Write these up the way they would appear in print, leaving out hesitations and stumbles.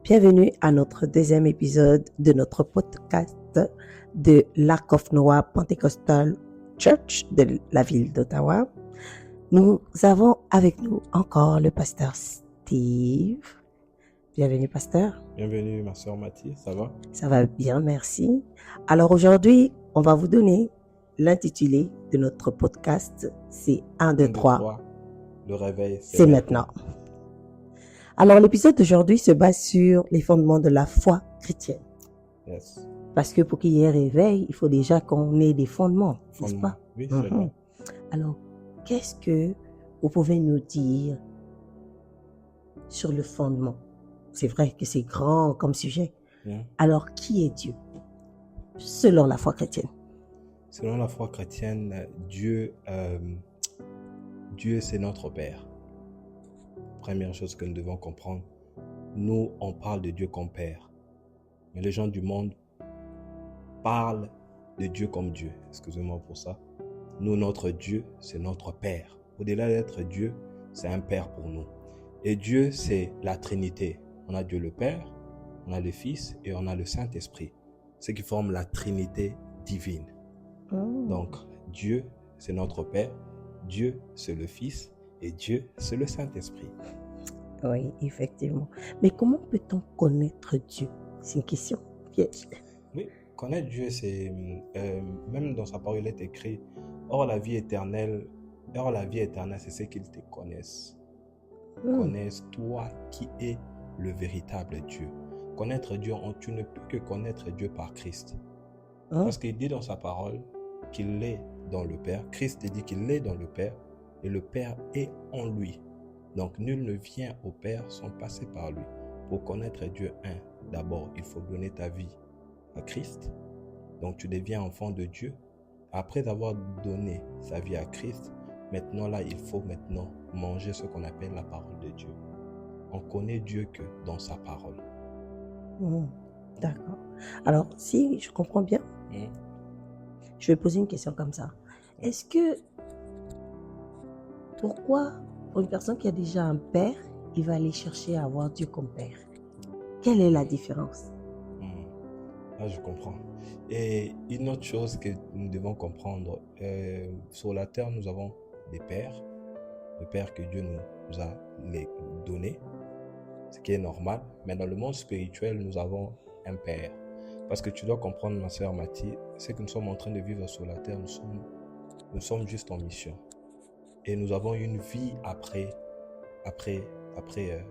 Bienvenue à notre deuxième épisode de notre podcast de l'Ark of Noah Pentecostal Church de la ville d'Ottawa. Nous avons avec nous encore le pasteur Steve. Bienvenue, pasteur. Bienvenue, ma sœur Mathie, ça va? Ça va bien, merci. Alors aujourd'hui, on va vous donner l'intitulé de notre podcast. C'est 1, 2, 3. Le réveil, C'est maintenant. Alors l'épisode d'aujourd'hui se base sur les fondements de la foi chrétienne. Yes. Parce que pour qu'il y ait réveil, il faut déjà qu'on ait des fondements, n'est-ce pas? Oui, c'est vrai. Alors, qu'est-ce que vous pouvez nous dire sur le fondement? C'est vrai que c'est grand comme sujet. Alors, qui est Dieu selon la foi chrétienne? Selon la foi chrétienne, Dieu, c'est notre Père. Première chose que nous devons comprendre, nous, on parle de Dieu comme Père. Mais les gens du monde parlent de Dieu comme Dieu. Excusez-moi pour ça. Nous, notre Dieu, c'est notre Père. Au-delà d'être Dieu, c'est un Père pour nous. Et Dieu, c'est la Trinité. On a Dieu le Père, on a le Fils et on a le Saint-Esprit. Ce qui forme la Trinité divine. Donc, Dieu, c'est notre Père. Dieu, c'est le Fils. Et Dieu, c'est le Saint-Esprit. Oui, effectivement. Mais comment peut-on connaître Dieu? C'est une question piège. Oui, connaître Dieu, c'est... même dans sa parole, il est écrit « Or, la vie éternelle, c'est ce qu'ils te connaissent. Connaissent toi qui es le véritable Dieu. » Connaître Dieu, tu ne peux que connaître Dieu par Christ. Parce qu'il dit dans sa parole qu'il est dans le Père. Christ dit qu'il est dans le Père. Et le Père est en lui. Donc, nul ne vient au Père sans passer par lui. Pour connaître Dieu, d'abord, il faut donner ta vie à Christ. Donc, tu deviens enfant de Dieu. Après avoir donné sa vie à Christ, maintenant là, il faut maintenant manger ce qu'on appelle la parole de Dieu. On connaît Dieu que dans sa parole. D'accord. Alors, si je comprends bien, je vais poser une question comme ça. Est-ce que pourquoi, pour une personne qui a déjà un père, il va aller chercher à avoir Dieu comme père? Quelle est la différence? Ah, je comprends. Et une autre chose que nous devons comprendre, sur la terre, nous avons des pères, le père que Dieu nous a donné, ce qui est normal. Mais dans le monde spirituel, nous avons un père. Parce que tu dois comprendre, ma sœur Mathie, c'est que nous sommes en train de vivre sur la terre, nous sommes juste en mission. Et nous avons une vie après la terre.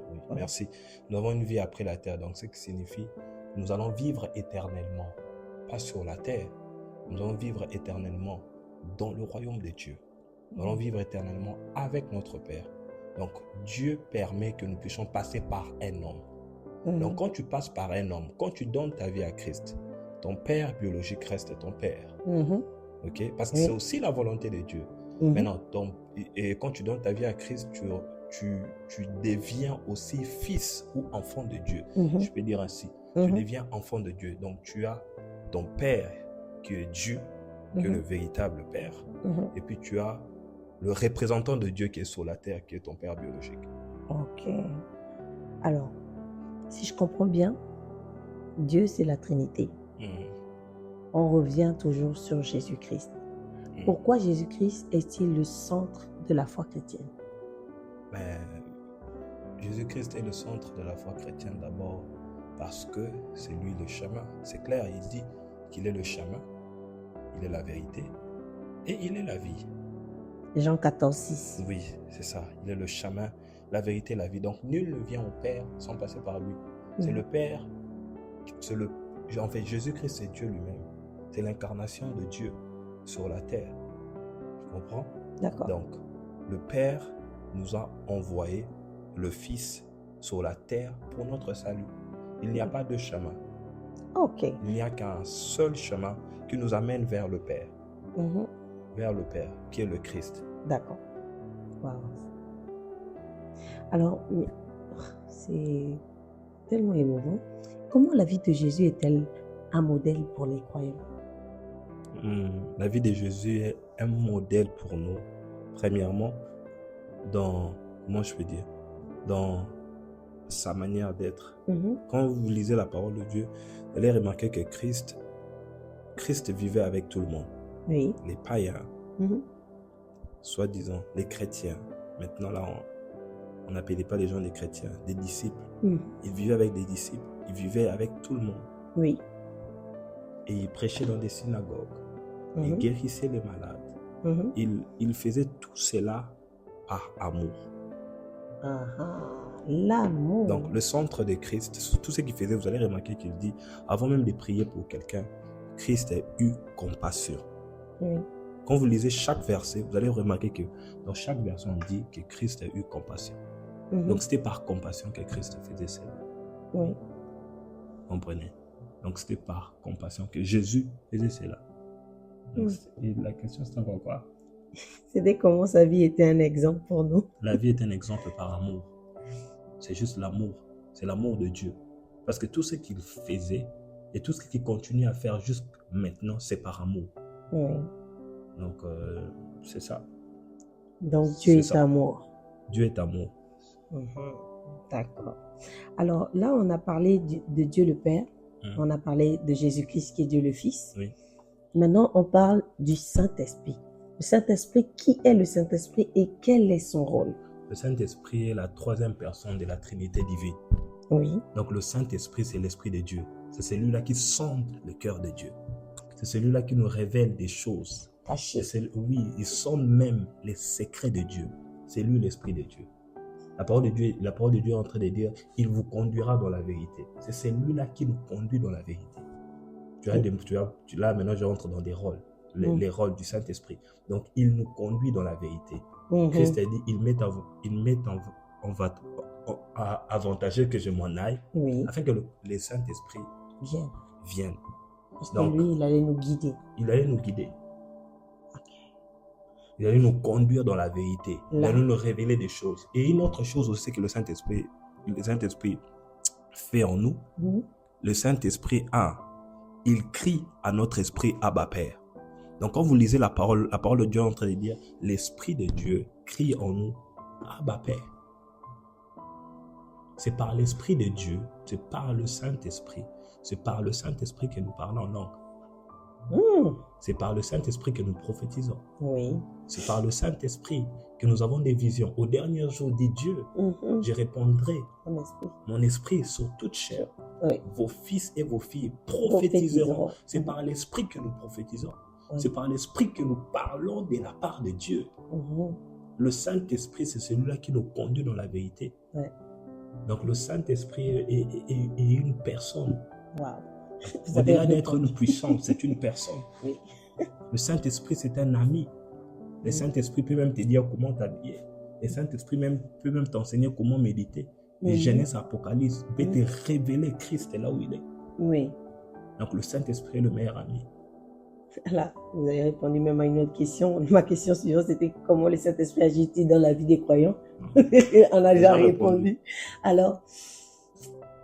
Oui, merci. Nous avons une vie après la terre. Donc, ce qui signifie, nous allons vivre éternellement. Pas sur la terre. Nous allons vivre éternellement dans le royaume de Dieu. Nous allons vivre éternellement avec notre Père. Donc, Dieu permet que nous puissions passer par un homme. Donc, quand tu passes par un homme, quand tu donnes ta vie à Christ, ton père biologique reste ton père. Okay? Parce que c'est aussi la volonté de Dieu. Maintenant, et quand tu donnes ta vie à Christ, tu deviens aussi fils ou enfant de Dieu. Je peux dire ainsi. Tu deviens enfant de Dieu. Donc, tu as ton père qui est Dieu, qui est le véritable père. Et puis, tu as le représentant de Dieu qui est sur la terre, qui est ton père biologique. Ok. Alors, si je comprends bien, Dieu, c'est la Trinité. On revient toujours sur Jésus-Christ. Pourquoi Jésus-Christ est-il le centre de la foi chrétienne? Jésus-Christ est le centre de la foi chrétienne d'abord parce que c'est lui le chemin. C'est clair, il dit qu'il est le chemin, il est la vérité et il est la vie. Jean 14, 6. Oui, c'est ça. Il est le chemin, la vérité, la vie. Donc, nul ne vient au Père sans passer par lui. C'est le Père, en fait, Jésus-Christ, c'est Dieu lui-même. C'est l'incarnation de Dieu sur la terre. Tu comprends? D'accord. Donc, le Père nous a envoyé le Fils sur la terre pour notre salut. Il n'y a pas de chemin. Ok. Il n'y a qu'un seul chemin qui nous amène vers le Père. Vers le Père, qui est le Christ. D'accord. Wow. Alors, c'est tellement émouvant. Comment la vie de Jésus est-elle un modèle pour les croyants? La vie de Jésus est un modèle pour nous. Premièrement, dans sa manière d'être. Mhm. Quand vous lisez la parole de Dieu, vous allez remarquer que Christ vivait avec tout le monde. Oui. Les païens, Mhm. soi-disant, les chrétiens. Maintenant, là, on n'appelait pas les gens des chrétiens, des disciples. Mhm. Il vivait avec des disciples. Il vivait avec tout le monde. Oui. Et il prêchait dans des synagogues. Il Mhm. guérissait les malades. Mhm. Il faisait tout cela par amour. Ah, l'amour. Donc, le centre de Christ, tout ce qu'il faisait, vous allez remarquer qu'il dit, avant même de prier pour quelqu'un, Christ a eu compassion. Oui. Quand vous lisez chaque verset, vous allez remarquer que dans chaque verset, on dit que Christ a eu compassion. Mhm. Donc, c'était par compassion que Christ faisait cela. Oui. Vous comprenez? Donc, c'était par compassion que Jésus faisait cela. Donc, et la question, c'est encore quoi? C'était comment sa vie était un exemple pour nous. La vie est un exemple par amour. C'est juste l'amour. C'est l'amour de Dieu. Parce que tout ce qu'il faisait et tout ce qu'il continue à faire jusqu'à maintenant, c'est par amour. Oui. Donc, c'est ça. Donc, Dieu est ça. amour. Dieu est amour. Mhm. D'accord. Alors là, on a parlé de Dieu le Père. On a parlé de Jésus-Christ qui est Dieu le Fils. Oui. Maintenant, on parle du Saint-Esprit. Le Saint-Esprit, qui est le Saint-Esprit et quel est son rôle? Le Saint-Esprit est la troisième personne de la Trinité divine. Oui. Donc, le Saint-Esprit, c'est l'Esprit de Dieu. C'est celui-là qui sonde le cœur de Dieu. C'est celui-là qui nous révèle des choses. Caché. Oui, il sonde même les secrets de Dieu. C'est lui l'Esprit de Dieu. La parole de Dieu est en train de dire, il vous conduira dans la vérité. C'est celui-là qui nous conduit dans la vérité. Là, maintenant, je rentre dans des rôles, les rôles du Saint-Esprit. Donc, il nous conduit dans la vérité. Christ a dit, il m'est avantageux que je m'en aille, afin que le Saint-Esprit vienne. Parce que lui, il allait nous guider. Il allait nous guider. Il allait nous conduire dans la vérité. Il allait nous révéler des choses. Et une autre chose aussi que le Saint-Esprit fait en nous, le Saint-Esprit il crie à notre esprit, Abba Père. Donc quand vous lisez la parole de Dieu est en train de dire, l'Esprit de Dieu crie en nous, Abba Père. C'est par l'Esprit de Dieu, c'est par le Saint-Esprit, c'est par le Saint-Esprit que nous parlons en langue. C'est par le Saint-Esprit que nous prophétisons. Oui. C'est par le Saint-Esprit que nous avons des visions. Au dernier jour, dit Dieu, je répondrai mon esprit sur toute chair. Oui. Vos fils et vos filles prophétiseront. C'est par l'Esprit que nous prophétisons. C'est par l'Esprit que nous parlons de la part de Dieu. Le Saint-Esprit, c'est celui-là qui nous conduit dans la vérité. Donc le Saint-Esprit est une personne. Wow. Au-delà d'être une puissance, c'est une personne. Oui. Le Saint-Esprit, c'est un ami. Le Saint-Esprit peut même te dire comment t'habiller. Le Saint-Esprit peut même t'enseigner comment méditer. Et Genèse, Apocalypse peut te révéler Christ là où il est. Oui. Donc le Saint-Esprit est le meilleur ami. Là, vous avez répondu même à une autre question. Ma question suivante, c'était comment le Saint-Esprit agit-il dans la vie des croyants? On a déjà répondu. Alors,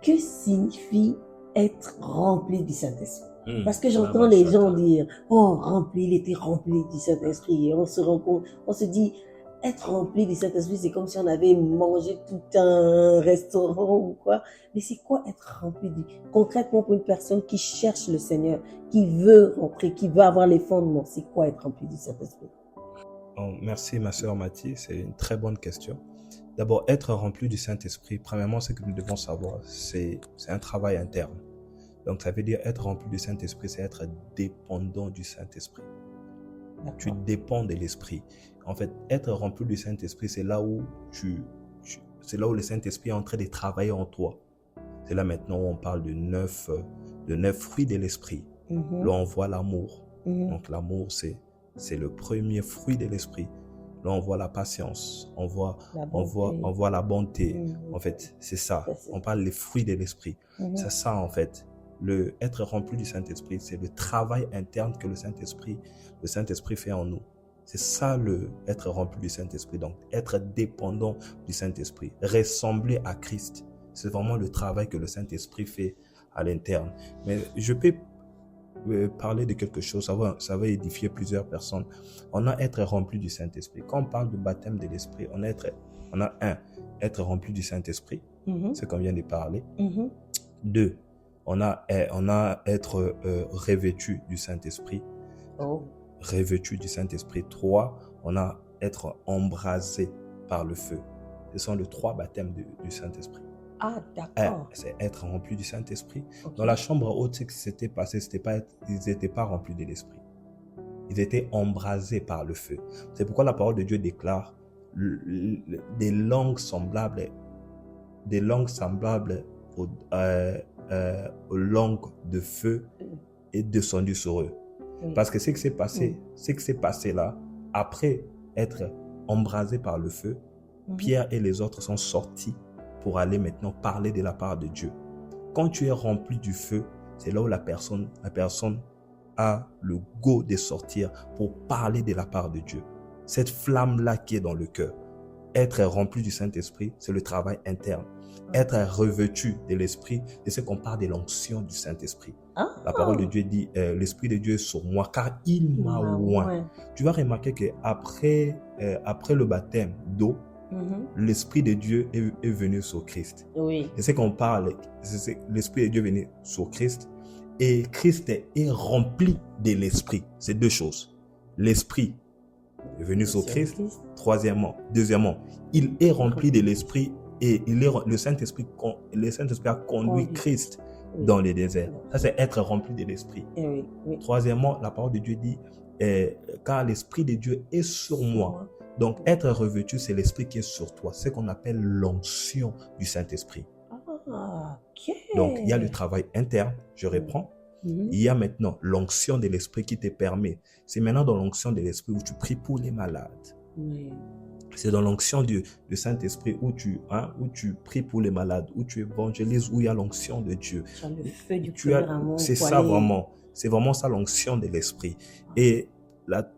que signifie être rempli du Saint-Esprit? Parce que j'entends les gens dire, il était rempli du Saint-Esprit. Et on se rend compte, on se dit, être rempli du Saint-Esprit, c'est comme si on avait mangé tout un restaurant ou quoi. Mais c'est quoi être rempli concrètement pour une personne qui cherche le Seigneur, qui veut rentrer, qui veut avoir les fondements, c'est quoi être rempli du Saint-Esprit? Merci ma sœur Mathie, c'est une très bonne question. D'abord, être rempli du Saint-Esprit, premièrement, ce que nous devons savoir, c'est un travail interne. Donc, ça veut dire être rempli du Saint-Esprit, c'est être dépendant du Saint-Esprit. Tu dépends de l'Esprit. En fait, être rempli du Saint-Esprit, c'est là où le Saint-Esprit est en train de travailler en toi. C'est là maintenant où on parle de 9 fruits de l'Esprit. Là, on voit l'amour. Donc, l'amour, c'est le premier fruit de l'Esprit. Là, on voit la patience, on voit la bonté. En fait, c'est ça. On parle des fruits de l'Esprit. C'est ça, en fait. Être rempli du Saint-Esprit, c'est le travail interne que le Saint-Esprit fait en nous. C'est ça, être rempli du Saint-Esprit. Donc, être dépendant du Saint-Esprit. Ressembler à Christ. C'est vraiment le travail que le Saint-Esprit fait à l'interne. Mais je peux parler de quelque chose, ça va édifier plusieurs personnes. On a être rempli du Saint-Esprit. Quand on parle de baptême de l'Esprit, on a être rempli du Saint-Esprit. ce qu'on vient de parler. Mhm. 2, on a être revêtu du Saint-Esprit. Oh. Revêtu du Saint-Esprit. 3, on a être embrasé par le feu. Ce sont les 3 baptêmes du Saint-Esprit. Ah, d'accord. C'est être rempli du Saint-Esprit. Ok. Dans la chambre haute, ce qui s'était passé, ils n'étaient pas remplis de l'Esprit. Ils étaient embrasés par le feu. C'est pourquoi la parole de Dieu déclare des langues semblables aux langues de feu est descendu sur eux. Oui. Parce que ce qui s'est passé là, après être embrasé par le feu, Pierre et les autres sont sortis pour aller maintenant parler de la part de Dieu. Quand tu es rempli du feu, c'est là où la personne a le go de sortir pour parler de la part de Dieu. Cette flamme-là qui est dans le cœur. Être rempli du Saint-Esprit, c'est le travail interne. Être revêtu de l'Esprit, c'est ce qu'on parle de l'onction du Saint-Esprit. Ah. La parole de Dieu dit, l'Esprit de Dieu est sur moi, car il m'a oint. Tu vas remarquer qu'après le baptême d'eau, l'Esprit de Dieu est venu sur Christ. Oui. Et c'est qu'on parle, l'Esprit de Dieu est venu sur Christ, et Christ est rempli de l'Esprit. C'est 2 choses. L'Esprit est venu sur Christ. Deuxièmement, il est rempli de l'Esprit et le Saint-Esprit a conduit Christ dans les déserts. Ça, c'est être rempli de l'Esprit. Oui. Troisièmement, la parole de Dieu dit, car l'Esprit de Dieu est sur moi. Donc, être revêtu, c'est l'Esprit qui est sur toi. C'est ce qu'on appelle l'onction du Saint-Esprit. Ah, ok. Donc, il y a le travail interne, je reprends. Il y a maintenant l'onction de l'Esprit qui te permet. C'est maintenant dans l'onction de l'Esprit où tu pries pour les malades. Oui. C'est dans l'onction du Saint-Esprit où tu pries pour les malades, où tu évangélises, où il y a l'onction de Dieu. Le feu du cœur. C'est ça vraiment. C'est vraiment ça l'onction de l'Esprit. Et la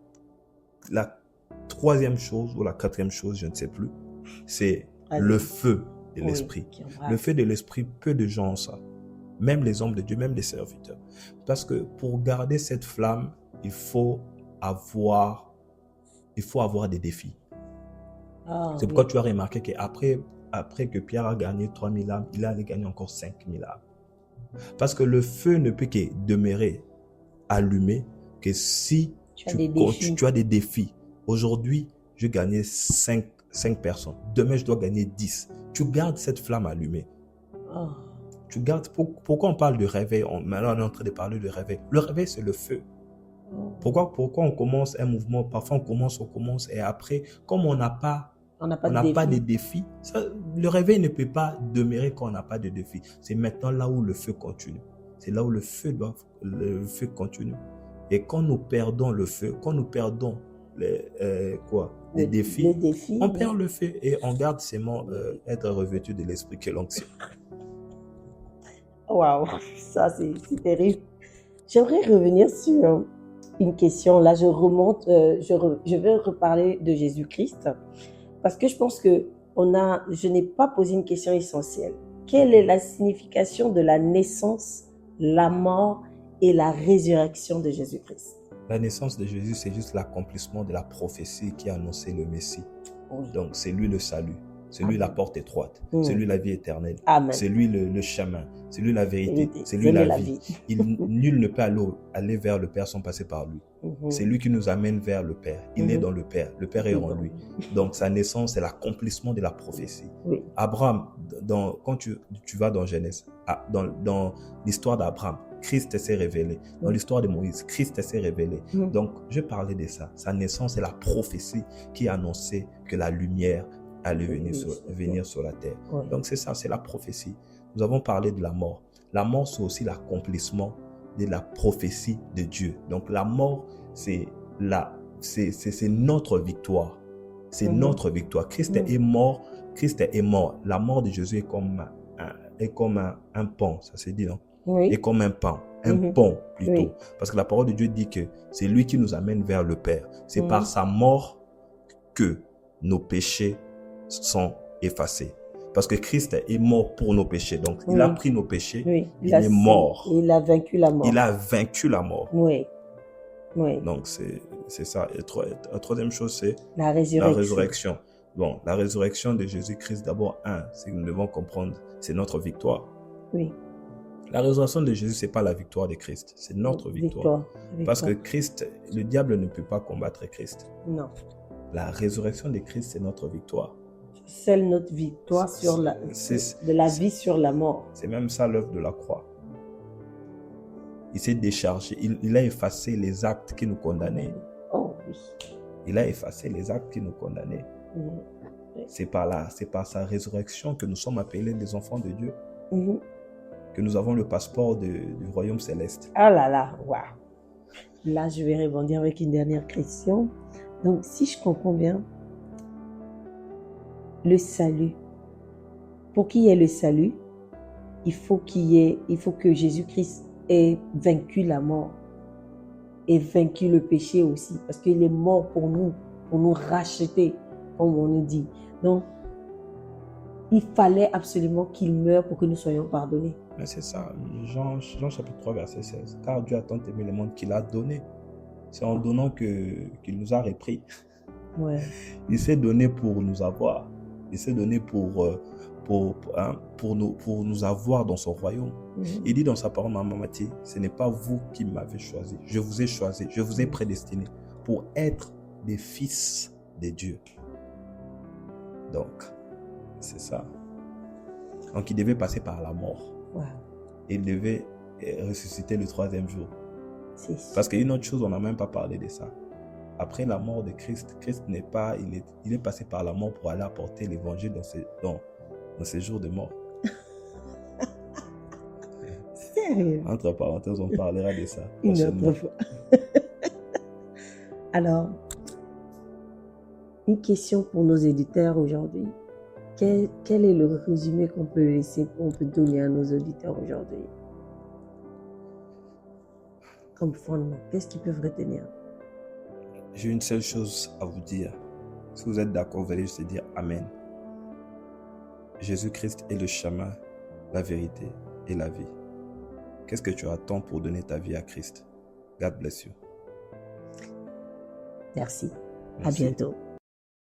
3e chose ou la 4e chose, je ne sais plus, c'est le feu de l'Esprit. Le feu de l'Esprit, peu de gens ont ça. Même les hommes de Dieu, même les serviteurs. Parce que pour garder cette flamme, il faut avoir des défis. C'est pourquoi tu as remarqué qu'après que Pierre a gagné 3000 âmes, il allait gagner encore 5000 âmes. Parce que le feu ne peut que demeurer allumé que si tu as des défis. Aujourd'hui, je gagnais 5 personnes. Demain, je dois gagner 10. Tu gardes cette flamme allumée. Oh. Tu gardes. Pourquoi on parle de réveil? Maintenant, on est en train de parler de réveil. Le réveil, c'est le feu. Pourquoi on commence un mouvement? Parfois, on commence et après, comme on n'a pas de défis, le réveil ne peut pas demeurer quand on n'a pas de défis. C'est maintenant là où le feu continue. C'est là où le feu continue. Et quand nous perdons le feu, quand nous perdons les défis, on perd le feu et on garde seulement être revêtu de l'Esprit que l'onction. Waouh, ça c'est terrible. J'aimerais revenir sur une question. Là, je remonte, je vais reparler de Jésus-Christ parce que je pense que je n'ai pas posé une question essentielle. Quelle est la signification de la naissance, la mort et la résurrection de Jésus-Christ? La naissance de Jésus, c'est juste l'accomplissement de la prophétie qui a annoncé le Messie. Oui. Donc, c'est lui le salut. C'est lui la porte étroite. C'est lui la vie éternelle. Amen. C'est lui le chemin. C'est lui la vérité. C'est lui la vie. Nul ne peut aller vers le Père sans passer par lui. C'est lui qui nous amène vers le Père. Il est dans le Père. Le Père est en lui. Donc, sa naissance, c'est l'accomplissement de la prophétie. Oui. Abraham, quand tu vas dans Genèse, dans l'histoire d'Abraham, Christ s'est révélé. Dans l'histoire de Moïse, Christ s'est révélé. Donc, je parlais de ça. Sa naissance, c'est la prophétie qui annonçait que la lumière allait venir sur la terre. Oui. Donc, c'est ça, c'est la prophétie. Nous avons parlé de la mort. La mort, c'est aussi l'accomplissement de la prophétie de Dieu. Donc, la mort, c'est notre victoire. C'est notre victoire. Christ est mort. Christ est mort. La mort de Jésus est comme un pont. Ça se dit, non? Oui. Et comme un pont. Un pont, plutôt. Oui. Parce que la parole de Dieu dit que c'est lui qui nous amène vers le Père. C'est par sa mort que nos péchés sont effacés. Parce que Christ est mort pour nos péchés. Donc, il a pris nos péchés. Oui. Il est mort. Il a vaincu la mort. Il a vaincu la mort. Oui. Donc, c'est ça. Et la troisième chose, c'est la résurrection. Bon, la résurrection de Jésus-Christ, d'abord, c'est que nous devons comprendre, c'est notre victoire. Oui. La résurrection de Jésus, c'est pas la victoire de Christ, c'est notre victoire. Parce que Christ, le diable ne peut pas combattre Christ. Non. La résurrection de Christ, c'est notre victoire. C'est notre victoire de la vie sur la mort. C'est même ça l'œuvre de la croix. Il s'est déchargé, il a effacé les actes qui nous condamnaient. Oh oui. Il a effacé les actes qui nous condamnaient. C'est par sa résurrection que nous sommes appelés des enfants de Dieu. Que nous avons le passeport du royaume céleste. Ah là là, waouh. Là, je vais rebondir avec une dernière question. Donc, si je comprends bien, le salut, pour qu'il y ait le salut, il faut que Jésus-Christ ait vaincu la mort et vaincu le péché aussi, parce qu'il est mort pour nous racheter, comme on nous dit. Donc, il fallait absolument qu'il meure pour que nous soyons pardonnés. Mais c'est ça, Jean chapitre 3, verset 16. Car Dieu a tant aimé le monde qu'il a donné. C'est en donnant qu'il nous a repris. Ouais. Il s'est donné pour nous avoir. Il s'est donné pour nous avoir dans son royaume. Il dit dans sa parole, Maman Mathé, ce n'est pas vous qui m'avez choisi. Je vous ai choisi, je vous ai prédestiné pour être des fils de Dieu. Donc, c'est ça. Donc, il devait passer par la mort. Wow. Il devait ressusciter le 3e jour. Parce qu'une autre chose, on n'a même pas parlé de ça. Après la mort de Christ, il est passé par la mort pour aller apporter l'évangile dans ces jours de mort. Sérieux? Entre parenthèses, on parlera de ça. Une autre fois. Alors, une question pour nos éditeurs aujourd'hui. Quel est le résumé qu'on peut donner à nos auditeurs aujourd'hui? Comme fondement, qu'est-ce qu'ils peuvent retenir? J'ai une seule chose à vous dire. Si vous êtes d'accord, vous allez juste dire Amen. Jésus-Christ est le chemin, la vérité et la vie. Qu'est-ce que tu attends pour donner ta vie à Christ? God bless you. Merci. À bientôt.